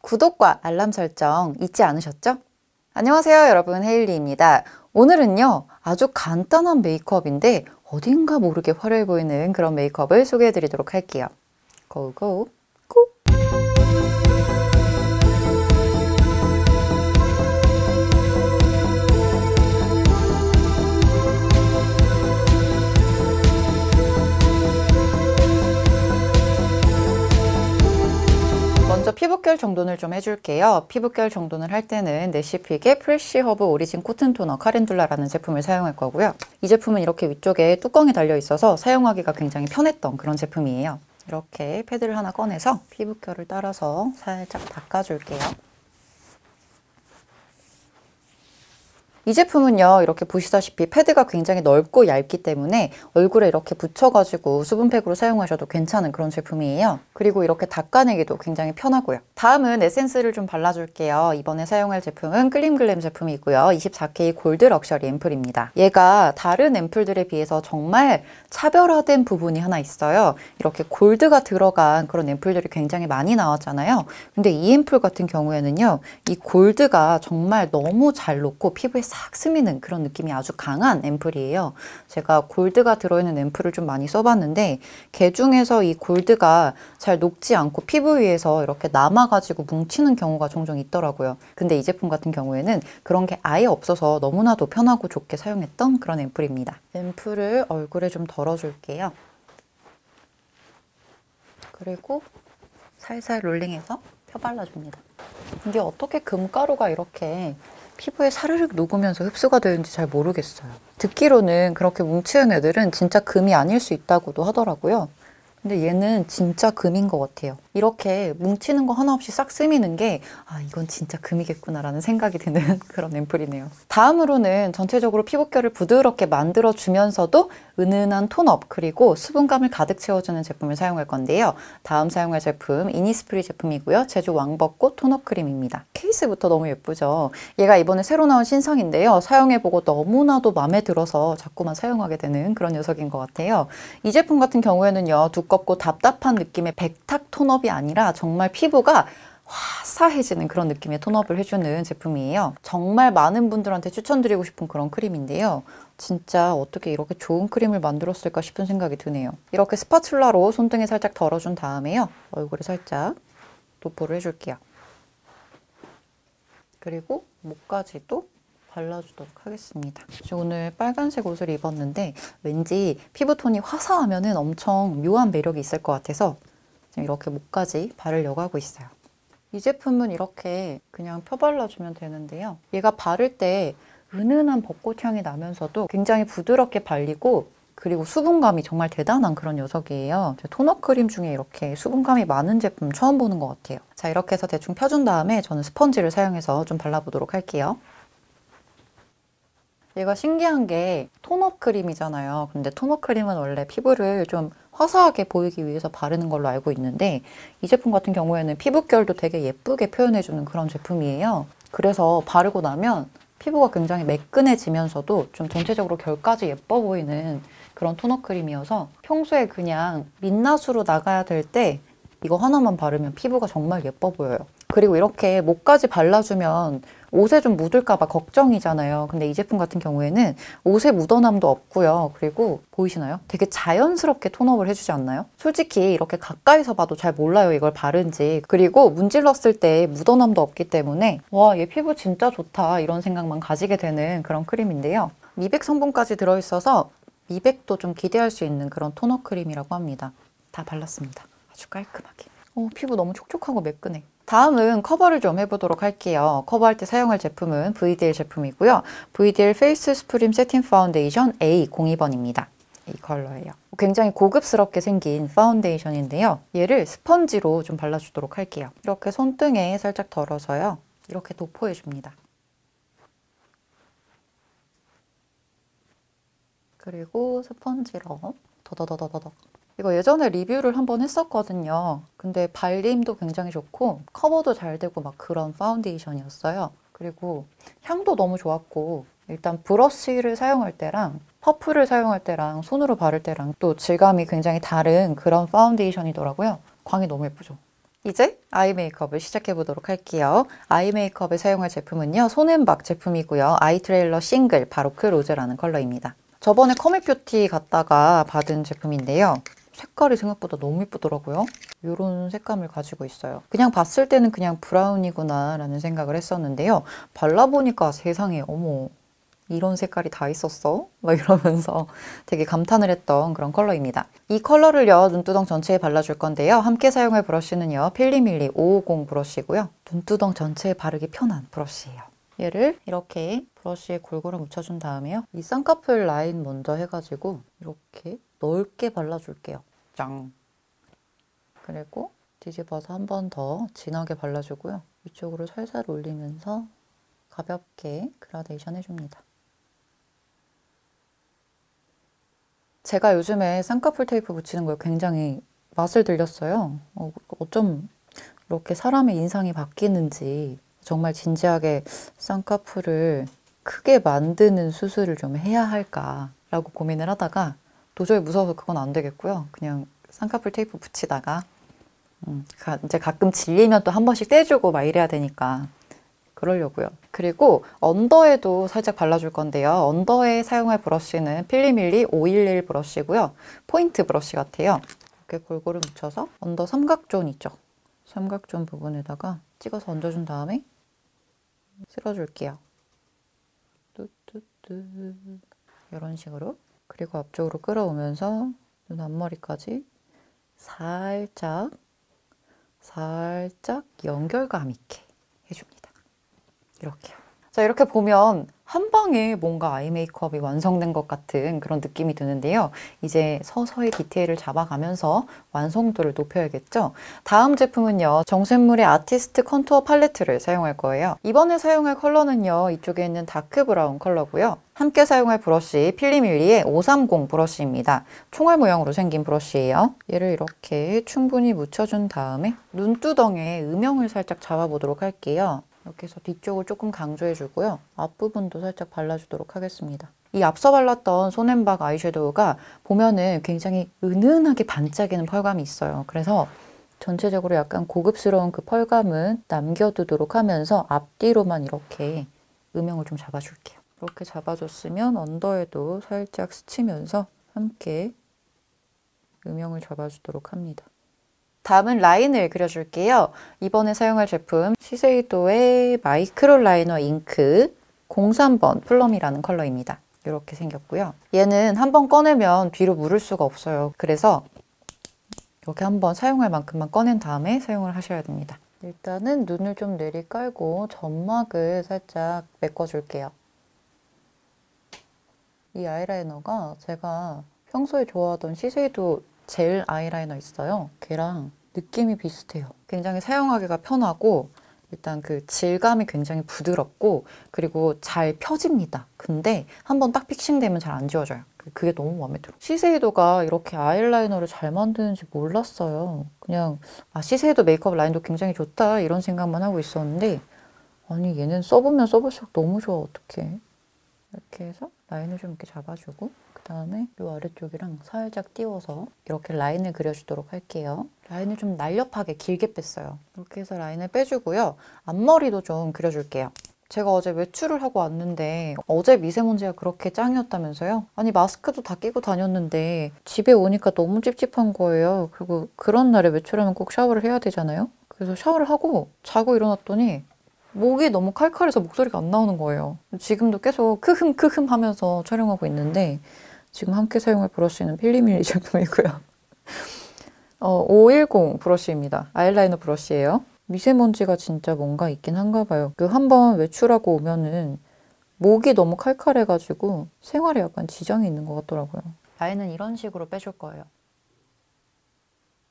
구독과 알람 설정 잊지 않으셨죠? 안녕하세요 여러분, 헤일리입니다. 오늘은요 아주 간단한 메이크업인데 어딘가 모르게 화려해 보이는 그런 메이크업을 소개해 드리도록 할게요. 고고 고! 먼저 피부결 정돈을 좀 해줄게요. 피부결 정돈을 할 때는 내시픽의 프레쉬 허브 오리진 코튼 토너 카렌듈라라는 제품을 사용할 거고요. 이 제품은 이렇게 위쪽에 뚜껑이 달려 있어서 사용하기가 굉장히 편했던 그런 제품이에요. 이렇게 패드를 하나 꺼내서 피부결을 따라서 살짝 닦아줄게요. 이 제품은요 이렇게 보시다시피 패드가 굉장히 넓고 얇기 때문에 얼굴에 이렇게 붙여가지고 수분팩으로 사용하셔도 괜찮은 그런 제품이에요. 그리고 이렇게 닦아내기도 굉장히 편하고요. 다음은 에센스를 좀 발라줄게요. 이번에 사용할 제품은 클림글램 제품이고요. 24K 골드 럭셔리 앰플입니다. 얘가 다른 앰플들에 비해서 정말 차별화된 부분이 하나 있어요. 이렇게 골드가 들어간 그런 앰플들이 굉장히 많이 나왔잖아요. 근데 이 앰플 같은 경우에는요 이 골드가 정말 너무 잘 녹고 피부에 싹 스미는 그런 느낌이 아주 강한 앰플이에요. 제가 골드가 들어있는 앰플을 좀 많이 써봤는데 걔 중에서 이 골드가 잘 녹지 않고 피부 위에서 이렇게 남아가지고 뭉치는 경우가 종종 있더라고요. 근데 이 제품 같은 경우에는 그런 게 아예 없어서 너무나도 편하고 좋게 사용했던 그런 앰플입니다. 앰플을 얼굴에 좀 덜어줄게요. 그리고 살살 롤링해서 펴발라줍니다. 이게 어떻게 금가루가 이렇게 피부에 사르륵 녹으면서 흡수가 되는지 잘 모르겠어요. 듣기로는 그렇게 뭉치는 애들은 진짜 금이 아닐 수 있다고도 하더라고요. 근데 얘는 진짜 금인 것 같아요. 이렇게 뭉치는 거 하나 없이 싹 스미는 게 이건 진짜 금이겠구나 라는 생각이 드는 그런 앰플이네요. 다음으로는 전체적으로 피부결을 부드럽게 만들어주면서도 은은한 톤업 그리고 수분감을 가득 채워주는 제품을 사용할 건데요. 다음 사용할 제품 이니스프리 제품이고요. 제주 왕벚꽃 톤업 크림입니다. 케이스부터 너무 예쁘죠? 얘가 이번에 새로 나온 신상인데요. 사용해보고 너무나도 마음에 들어서 자꾸만 사용하게 되는 그런 녀석인 것 같아요. 이 제품 같은 경우에는요. 두껍고 답답한 느낌의 백탁 톤업이 아니라 정말 피부가 화사해지는 그런 느낌의 톤업을 해주는 제품이에요. 정말 많은 분들한테 추천드리고 싶은 그런 크림인데요. 진짜 어떻게 이렇게 좋은 크림을 만들었을까 싶은 생각이 드네요. 이렇게 스파츌라로 손등에 살짝 덜어준 다음에요. 얼굴에 살짝 도포를 해줄게요. 그리고 목까지도 발라주도록 하겠습니다. 오늘 빨간색 옷을 입었는데 왠지 피부톤이 화사하면 엄청 묘한 매력이 있을 것 같아서 지금 이렇게 목까지 바르려고 하고 있어요. 이 제품은 이렇게 그냥 펴발라주면 되는데요. 얘가 바를 때 은은한 벚꽃 향이 나면서도 굉장히 부드럽게 발리고 그리고 수분감이 정말 대단한 그런 녀석이에요. 토너 크림 중에 이렇게 수분감이 많은 제품 처음 보는 것 같아요. 자, 이렇게 해서 대충 펴준 다음에 저는 스펀지를 사용해서 좀 발라보도록 할게요. 얘가 신기한 게 톤업 크림이잖아요. 근데 톤업 크림은 원래 피부를 좀 화사하게 보이기 위해서 바르는 걸로 알고 있는데 이 제품 같은 경우에는 피부결도 되게 예쁘게 표현해주는 그런 제품이에요. 그래서 바르고 나면 피부가 굉장히 매끈해지면서도 좀 전체적으로 결까지 예뻐 보이는 그런 톤업 크림이어서 평소에 그냥 민낯으로 나가야 될 때 이거 하나만 바르면 피부가 정말 예뻐 보여요. 그리고 이렇게 목까지 발라주면 옷에 좀 묻을까 봐 걱정이잖아요. 근데 이 제품 같은 경우에는 옷에 묻어남도 없고요. 그리고 보이시나요? 되게 자연스럽게 톤업을 해주지 않나요? 솔직히 이렇게 가까이서 봐도 잘 몰라요, 이걸 바른지. 그리고 문질렀을 때 묻어남도 없기 때문에 와, 얘 피부 진짜 좋다 이런 생각만 가지게 되는 그런 크림인데요. 미백 성분까지 들어있어서 미백도 좀 기대할 수 있는 그런 톤업 크림이라고 합니다. 다 발랐습니다. 아주 깔끔하게. 피부 너무 촉촉하고 매끈해. 다음은 커버를 좀 해보도록 할게요. 커버할 때 사용할 제품은 VDL 제품이고요. VDL 페이스 스프림 세팅 파운데이션 A02번입니다. 이 컬러예요. 굉장히 고급스럽게 생긴 파운데이션인데요. 얘를 스펀지로 좀 발라주도록 할게요. 이렇게 손등에 살짝 덜어서요. 이렇게 도포해줍니다. 그리고 스펀지로 더더더더더. 이거 예전에 리뷰를 한번 했었거든요. 근데 발림도 굉장히 좋고 커버도 잘 되고 막 그런 파운데이션이었어요. 그리고 향도 너무 좋았고 일단 브러쉬를 사용할 때랑 퍼프를 사용할 때랑 손으로 바를 때랑 또 질감이 굉장히 다른 그런 파운데이션이더라고요. 광이 너무 예쁘죠? 이제 아이 메이크업을 시작해 보도록 할게요. 아이 메이크업에 사용할 제품은요, 손앤박 제품이고요. 아이 트레일러 싱글 바로크 로즈라는 컬러입니다. 저번에 커밋뷰티 갔다가 받은 제품인데요. 색깔이 생각보다 너무 예쁘더라고요. 이런 색감을 가지고 있어요. 그냥 봤을 때는 그냥 브라운이구나 라는 생각을 했었는데요. 발라보니까 세상에 어머 이런 색깔이 다 있었어? 막 이러면서 되게 감탄을 했던 그런 컬러입니다. 이 컬러를요, 눈두덩 전체에 발라줄 건데요. 함께 사용할 브러쉬는요, 필리밀리 550 브러쉬고요. 눈두덩 전체에 바르기 편한 브러쉬예요. 얘를 이렇게 브러쉬에 골고루 묻혀준 다음에요. 이 쌍꺼풀 라인 먼저 해가지고 이렇게 넓게 발라줄게요. 짱! 그리고 뒤집어서 한 번 더 진하게 발라주고요. 위쪽으로 살살 올리면서 가볍게 그라데이션 해줍니다. 제가 요즘에 쌍꺼풀 테이프 붙이는 걸 굉장히 맛을 들렸어요. 어쩜 이렇게 사람의 인상이 바뀌는지 정말 진지하게 쌍꺼풀을 크게 만드는 수술을 좀 해야 할까라고 고민을 하다가 도저히 무서워서 그건 안 되겠고요. 그냥 쌍꺼풀 테이프 붙이다가 이제 가끔 질리면 또 한 번씩 떼주고 막 이래야 되니까 그러려고요. 그리고 언더에도 살짝 발라줄 건데요. 언더에 사용할 브러쉬는 필리밀리 511 브러쉬고요. 포인트 브러쉬 같아요. 이렇게 골고루 묻혀서 언더 삼각존 있죠? 삼각존 부분에다가 찍어서 얹어준 다음에 쓸어줄게요. 뚜뚜뚜 이런 식으로. 그리고 앞쪽으로 끌어오면서 눈 앞머리까지 살짝 연결감 있게 해줍니다. 이렇게요. 자, 이렇게 보면 한 방에 뭔가 아이 메이크업이 완성된 것 같은 그런 느낌이 드는데요. 이제 서서히 디테일을 잡아가면서 완성도를 높여야겠죠? 다음 제품은요, 정샘물의 아티스트 컨투어 팔레트를 사용할 거예요. 이번에 사용할 컬러는요, 이쪽에 있는 다크 브라운 컬러고요. 함께 사용할 브러쉬 필리밀리의 530 브러쉬입니다. 총알 모양으로 생긴 브러쉬예요. 얘를 이렇게 충분히 묻혀준 다음에 눈두덩에 음영을 살짝 잡아보도록 할게요. 이렇게 해서 뒤쪽을 조금 강조해주고요. 앞부분도 살짝 발라주도록 하겠습니다. 이 앞서 발랐던 손앤박 아이섀도우가 보면은 굉장히 은은하게 반짝이는 펄감이 있어요. 그래서 전체적으로 약간 고급스러운 그 펄감은 남겨두도록 하면서 앞뒤로만 이렇게 음영을 좀 잡아줄게요. 이렇게 잡아줬으면 언더에도 살짝 스치면서 함께 음영을 잡아주도록 합니다. 다음은 라인을 그려줄게요. 이번에 사용할 제품 시세이도의 마이크로 라이너 잉크 03번 플럼이라는 컬러입니다. 이렇게 생겼고요. 얘는 한번 꺼내면 뒤로 무를 수가 없어요. 그래서 이렇게 한번 사용할 만큼만 꺼낸 다음에 사용을 하셔야 됩니다. 일단은 눈을 좀 내리 깔고 점막을 살짝 메꿔줄게요. 이 아이라이너가 제가 평소에 좋아하던 시세이도 젤 아이라이너 있어요. 걔랑 느낌이 비슷해요. 굉장히 사용하기가 편하고 일단 그 질감이 굉장히 부드럽고 그리고 잘 펴집니다. 근데 한번 딱 픽싱되면 잘 안 지워져요. 그게 너무 마음에 들어. 시세이도가 이렇게 아이라이너를 잘 만드는지 몰랐어요. 그냥 시세이도 메이크업 라인도 굉장히 좋다 이런 생각만 하고 있었는데 아니 얘는 써보면 써볼수록 너무 좋아. 어떡해. 이렇게 해서 라인을 좀 이렇게 잡아주고 그 다음에 이 아래쪽이랑 살짝 띄워서 이렇게 라인을 그려주도록 할게요. 라인을 좀 날렵하게 길게 뺐어요. 이렇게 해서 라인을 빼주고요. 앞머리도 좀 그려줄게요. 제가 어제 외출을 하고 왔는데 어제 미세먼지가 그렇게 짱이었다면서요? 아니 마스크도 다 끼고 다녔는데 집에 오니까 너무 찝찝한 거예요. 그리고 그런 날에 외출하면 꼭 샤워를 해야 되잖아요? 그래서 샤워를 하고 자고 일어났더니 목이 너무 칼칼해서 목소리가 안 나오는 거예요. 지금도 계속 크흠 하면서 촬영하고 있는데 지금 함께 사용할 브러쉬는 필리밀리 제품이고요. 510 브러쉬입니다. 아이라이너 브러쉬예요. 미세먼지가 진짜 뭔가 있긴 한가 봐요. 한번 외출하고 오면은 목이 너무 칼칼해가지고 생활에 약간 지장이 있는 것 같더라고요. 라인은 이런 식으로 빼줄 거예요.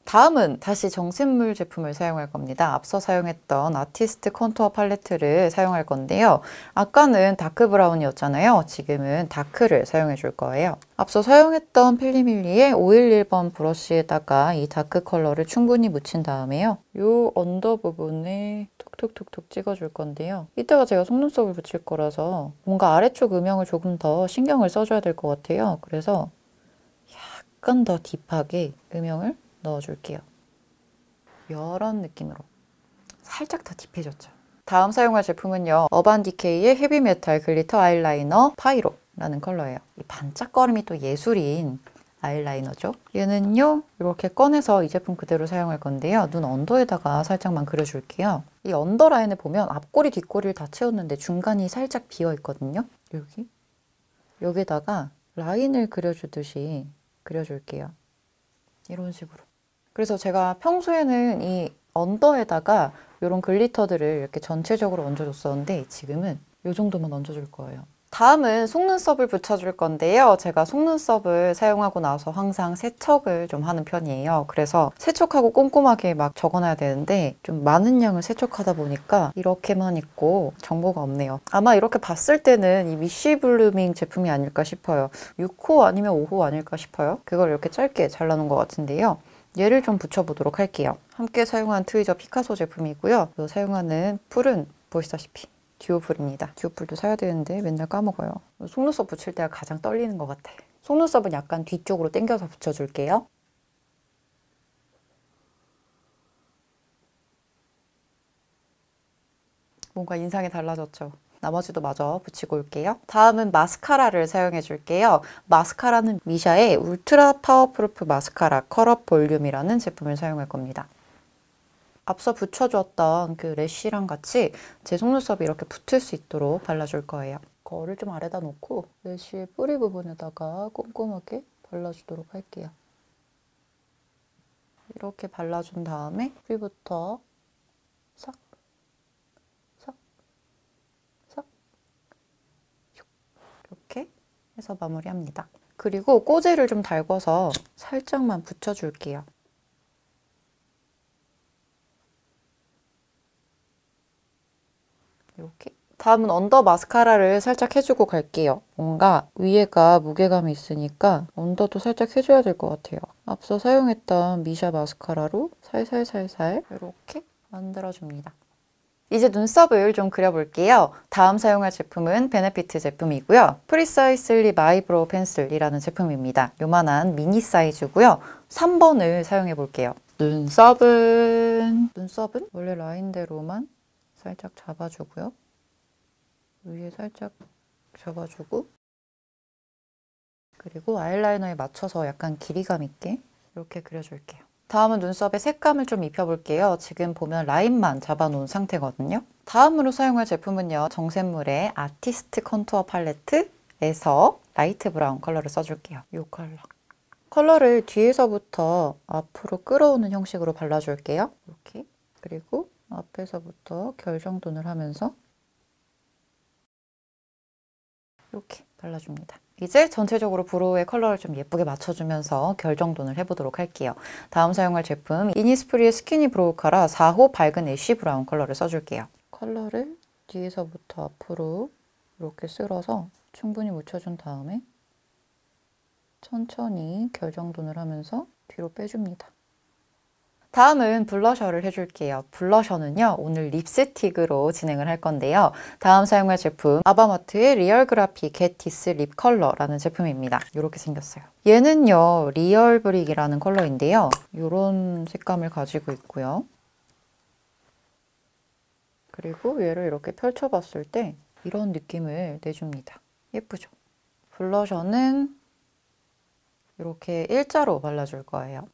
다음은 다시 정샘물 제품을 사용할 겁니다. 앞서 사용했던 아티스트 컨투어 팔레트를 사용할 건데요. 아까는 다크 브라운이었잖아요. 지금은 다크를 사용해 줄 거예요. 앞서 사용했던 필리밀리의 511번 브러쉬에다가 이 다크 컬러를 충분히 묻힌 다음에요. 이 언더 부분에 톡톡톡톡 찍어줄 건데요. 이따가 제가 속눈썹을 붙일 거라서 뭔가 아래쪽 음영을 조금 더 신경을 써줘야 될 것 같아요. 그래서 약간 더 딥하게 음영을 넣어줄게요. 이런 느낌으로 살짝 더 딥해졌죠. 다음 사용할 제품은요. 어반디케이의 헤비메탈 글리터 아이라이너 파이로라는 컬러예요. 이 반짝거림이 또 예술인 아이라이너죠. 얘는요. 이렇게 꺼내서 이 제품 그대로 사용할 건데요. 눈 언더에다가 살짝만 그려줄게요. 이 언더라인을 보면 앞꼬리 뒷꼬리를 다 채웠는데 중간이 살짝 비어 있거든요. 여기다가 라인을 그려주듯이 그려줄게요. 이런 식으로. 그래서 제가 평소에는 이 언더에다가 이런 글리터들을 이렇게 전체적으로 얹어줬었는데 지금은 이 정도만 얹어줄 거예요. 다음은 속눈썹을 붙여줄 건데요. 제가 속눈썹을 사용하고 나서 항상 세척을 좀 하는 편이에요. 그래서 세척하고 꼼꼼하게 막 적어놔야 되는데 좀 많은 양을 세척하다 보니까 이렇게만 있고 정보가 없네요. 아마 이렇게 봤을 때는 이 위시 블루밍 제품이 아닐까 싶어요. 6호 아니면 5호 아닐까 싶어요. 그걸 이렇게 짧게 잘라놓은 것 같은데요. 얘를 좀 붙여보도록 할게요. 함께 사용한 트위저 피카소 제품이고요. 사용하는 풀은 보시다시피 듀오풀입니다. 듀오풀도 사야 되는데 맨날 까먹어요. 속눈썹 붙일 때가 가장 떨리는 것 같아. 속눈썹은 약간 뒤쪽으로 당겨서 붙여줄게요. 뭔가 인상이 달라졌죠? 나머지도 마저 붙이고 올게요. 다음은 마스카라를 사용해 줄게요. 마스카라는 미샤의 울트라 파워프루프 마스카라 컬업 볼륨이라는 제품을 사용할 겁니다. 앞서 붙여주었던 그 래쉬랑 같이 제 속눈썹이 이렇게 붙을 수 있도록 발라줄 거예요. 거를 좀 아래다 놓고 래쉬의 뿌리 부분에다가 꼼꼼하게 발라주도록 할게요. 이렇게 발라준 다음에 뿌리부터 싹, 싹, 싹, 이렇게 해서 마무리합니다. 그리고 꼬재를 좀 달궈서 살짝만 붙여줄게요. 이렇게. 다음은 언더 마스카라를 살짝 해주고 갈게요. 뭔가 위에가 무게감이 있으니까 언더도 살짝 해줘야 될 것 같아요. 앞서 사용했던 미샤 마스카라로 살살살살 이렇게 만들어줍니다. 이제 눈썹을 좀 그려볼게요. 다음 사용할 제품은 베네피트 제품이고요. 프리사이슬리 마이브로우 펜슬이라는 제품입니다. 요만한 미니 사이즈고요. 3번을 사용해 볼게요. 눈썹은 원래 라인대로만 살짝 잡아주고요. 위에 살짝 잡아주고 그리고 아이라이너에 맞춰서 약간 길이감 있게 이렇게 그려줄게요. 다음은 눈썹에 색감을 좀 입혀볼게요. 지금 보면 라인만 잡아놓은 상태거든요. 다음으로 사용할 제품은요. 정샘물의 아티스트 컨투어 팔레트에서 라이트 브라운 컬러를 써줄게요. 이 컬러. 컬러를 뒤에서부터 앞으로 끌어오는 형식으로 발라줄게요. 이렇게. 그리고 앞에서부터 결정톤을 하면서 이렇게 발라줍니다. 이제 전체적으로 브로우의 컬러를 좀 예쁘게 맞춰주면서 결정톤을 해보도록 할게요. 다음 사용할 제품 이니스프리의 스키니 브로우 카라 4호 밝은 애쉬 브라운 컬러를 써줄게요. 컬러를 뒤에서부터 앞으로 이렇게 쓸어서 충분히 묻혀준 다음에 천천히 결정톤을 하면서 뒤로 빼줍니다. 다음은 블러셔를 해줄게요. 블러셔는요, 오늘 립스틱으로 진행을 할 건데요. 다음 사용할 제품, 아바마트의 리얼그라피 게티스 립 컬러라는 제품입니다. 이렇게 생겼어요. 얘는요, 리얼 브릭이라는 컬러인데요. 이런 색감을 가지고 있고요. 그리고 얘를 이렇게 펼쳐봤을 때 이런 느낌을 내줍니다. 예쁘죠? 블러셔는 이렇게 일자로 발라줄 거예요.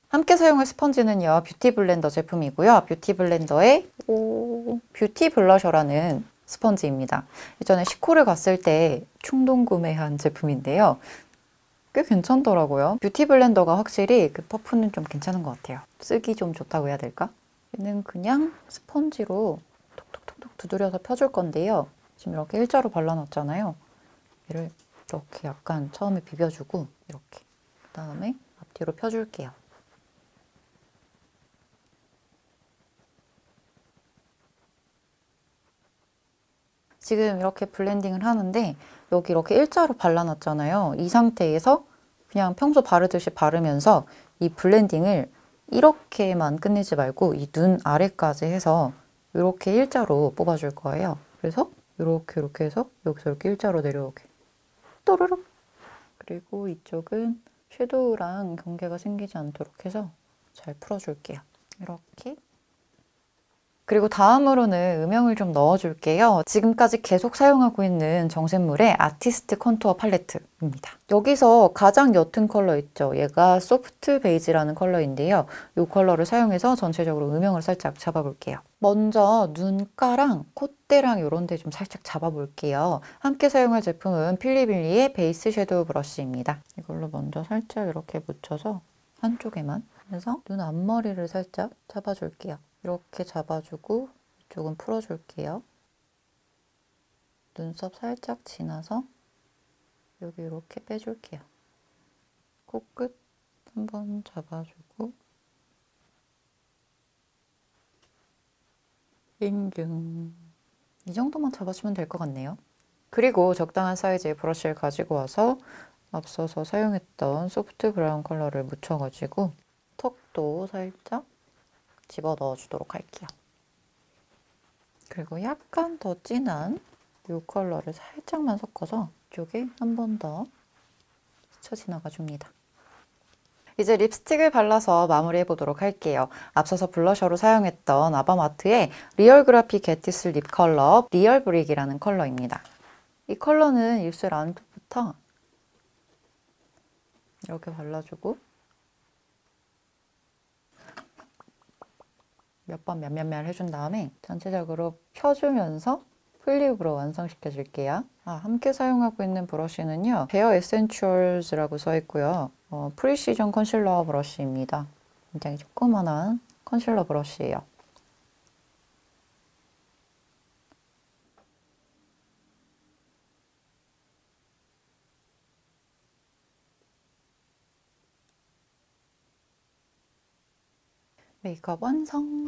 함께 사용할 스펀지는요. 뷰티 블렌더 제품이고요. 뷰티 블렌더의 뷰티 블러셔라는 스펀지입니다. 예전에 시코를 갔을 때 충동 구매한 제품인데요. 꽤 괜찮더라고요. 뷰티 블렌더가 확실히 그 퍼프는 좀 괜찮은 것 같아요. 쓰기 좀 좋다고 해야 될까? 얘는 그냥 스펀지로 톡톡톡톡 두드려서 펴줄 건데요. 지금 이렇게 일자로 발라놨잖아요. 얘를 이렇게 약간 처음에 비벼주고 이렇게 그 다음에 앞뒤로 펴줄게요. 지금 이렇게 블렌딩을 하는데 여기 이렇게 일자로 발라놨잖아요. 이 상태에서 그냥 평소 바르듯이 바르면서 이 블렌딩을 이렇게만 끝내지 말고 이 눈 아래까지 해서 이렇게 일자로 뽑아줄 거예요. 그래서 이렇게 해서 여기서 이렇게 일자로 내려오게. 또르륵. 그리고 이쪽은 섀도우랑 경계가 생기지 않도록 해서 잘 풀어줄게요. 이렇게. 그리고 다음으로는 음영을 좀 넣어줄게요. 지금까지 계속 사용하고 있는 정샘물의 아티스트 컨투어 팔레트입니다. 여기서 가장 옅은 컬러 있죠? 얘가 소프트 베이지라는 컬러인데요. 이 컬러를 사용해서 전체적으로 음영을 살짝 잡아볼게요. 먼저 눈가랑 콧대랑 이런 데 좀 살짝 잡아볼게요. 함께 사용할 제품은 필리빌리의 베이스 섀도우 브러쉬입니다. 이걸로 먼저 살짝 이렇게 묻혀서 한쪽에만 해서 눈 앞머리를 살짝 잡아줄게요. 이렇게 잡아주고 이쪽은 풀어줄게요. 눈썹 살짝 지나서 여기 이렇게 빼줄게요. 코끝 한번 잡아주고 빙빙 이 정도만 잡아주면 될 것 같네요. 그리고 적당한 사이즈의 브러쉬를 가지고 와서 앞서서 사용했던 소프트 브라운 컬러를 묻혀가지고 턱도 살짝 집어넣어 주도록 할게요. 그리고 약간 더 진한 이 컬러를 살짝만 섞어서 이쪽에 한 번 더 스쳐 지나가 줍니다. 이제 립스틱을 발라서 마무리해 보도록 할게요. 앞서서 블러셔로 사용했던 아바마트의 리얼 그라피 게티스 립 컬러 리얼 브릭이라는 컬러입니다. 이 컬러는 입술 안쪽부터 이렇게 발라주고 몇 번 몇몇몇 해준 다음에 전체적으로 펴주면서 플립으로 완성시켜 줄게요. 함께 사용하고 있는 브러쉬는요. 베어 에센셜즈라고 써있고요. 프리시전 컨실러 브러쉬입니다. 굉장히 조그만한 컨실러 브러쉬예요. 메이크업 완성!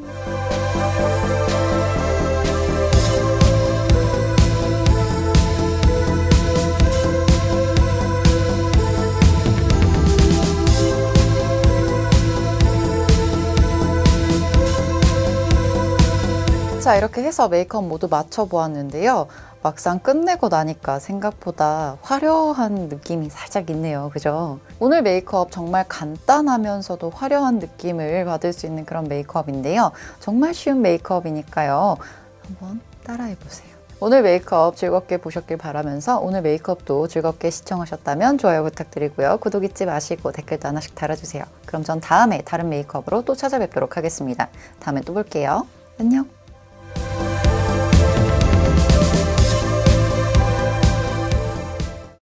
자, 이렇게 해서 메이크업 모두 맞춰보았는데요. 막상 끝내고 나니까 생각보다 화려한 느낌이 살짝 있네요. 그죠? 오늘 메이크업 정말 간단하면서도 화려한 느낌을 받을 수 있는 그런 메이크업인데요. 정말 쉬운 메이크업이니까요. 한번 따라해보세요. 오늘 메이크업 즐겁게 보셨길 바라면서 오늘 메이크업도 즐겁게 시청하셨다면 좋아요 부탁드리고요. 구독 잊지 마시고 댓글도 하나씩 달아주세요. 그럼 전 다음에 다른 메이크업으로 또 찾아뵙도록 하겠습니다. 다음에 또 볼게요. 안녕!